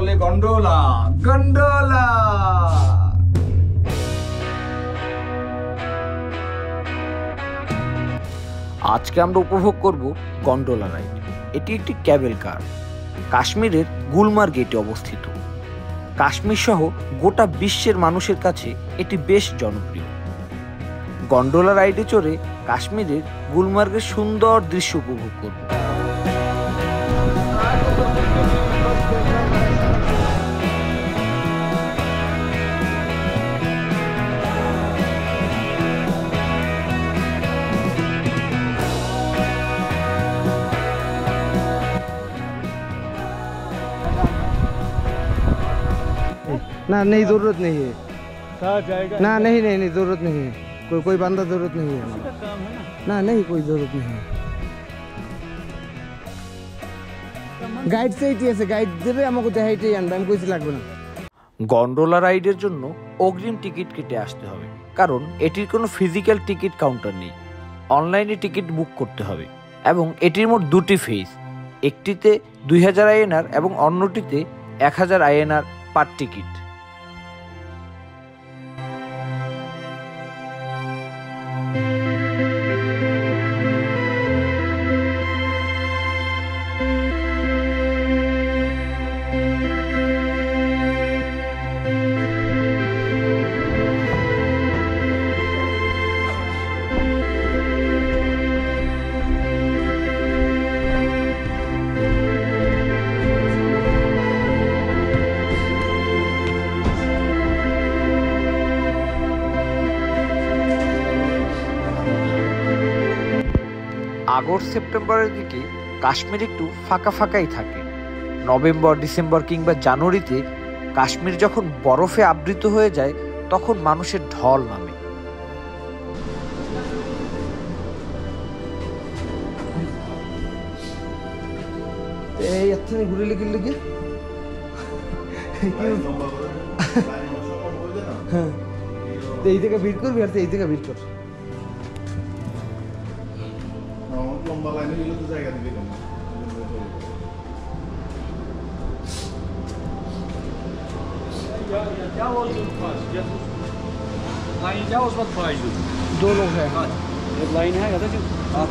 বলে gondola. Gondola আজকে আমরা উপভোগ করব গন্ডোলা রাইড। এটি একটি ক্যাবেল কার। কাশ্মীরের গুলমার্গে এটি অবস্থিত। কাশ্মীর সহ গোটা বিশ্বের মানুষের কাছে এটি বেশ জনপ্রিয়। গন্ডোলা রাইডে চড়ে কাশ্মীরের গুলমার্গের সুন্দর দৃশ্য উপভোগ করব। ना नहीं जरूरत नहीं है। ना नहीं नहीं नहीं जरूरत नहीं है। कोई बंदा जरूरत नहीं है। ना नहीं कोई जरूरत नहीं है। গাইড সেইটি আছে, গাইড দেবে আমাকে দেখাইতেই আনবে, আমি কইছি লাগবে না। গন্ডোলা রাইডের জন্য অগ্রিম টিকিট কেটে আসতে হবে, কারণ এটির কোনো ফিজিক্যাল টিকিট কাউন্টার নেই। অনলাইনে টিকিট বুক করতে হবে এবং এটির মোট দুটি ফেজ, একটিতে 2000 INR এবং অন্যটিতে 1000 INR পার টিকিট। আগস্ট সেপ্টেম্বরের দিকে কাশ্মীর একটু ফাঁকা ফাঁকাই থাকে। নভেম্বর ডিসেম্বর কিংবা জানুয়ারিতে কাশ্মীর যখন বরফে আবৃত হয়ে যায় তখন মানুষের ঢল নামে। এই এখানে ঘুরে লিখে লিখে হ্যাঁ, এই থেকে ভিড় করবি আর এই থেকে ভিড় কর। লম্বা লাইনে গেলে তো জায়গা দিবে কেন? दो लोग हैं। एक लाइन है कहते हैं आप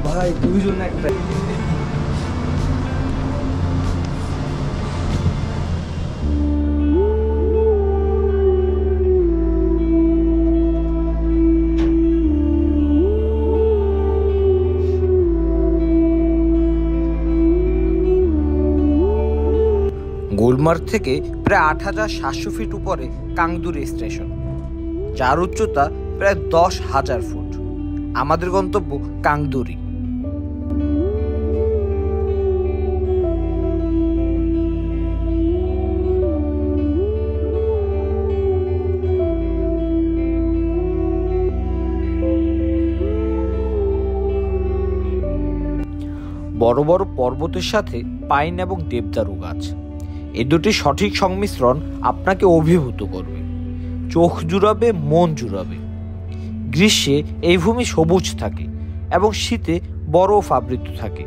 ভাই দুইজন একটা। গুলমার্গ থেকে প্রায় 8700 ফিট উপরে কাংদুরি স্টেশন, যার উচ্চতা প্রায় 10,000 ফুট। আমাদের গন্তব্য কাংদুরি। বড় বড় পর্বতের সাথে পাইন এবং দেবদারু গাছ, এই দুটি সঠিক সংমিশ্রণ আপনাকে অভিভূত করবে, চোখ জুড়াবে, মন জুড়াবে। গ্রীষ্মে এই ভূমি সবুজ থাকে এবং শীতে বরফ আবৃত থাকে।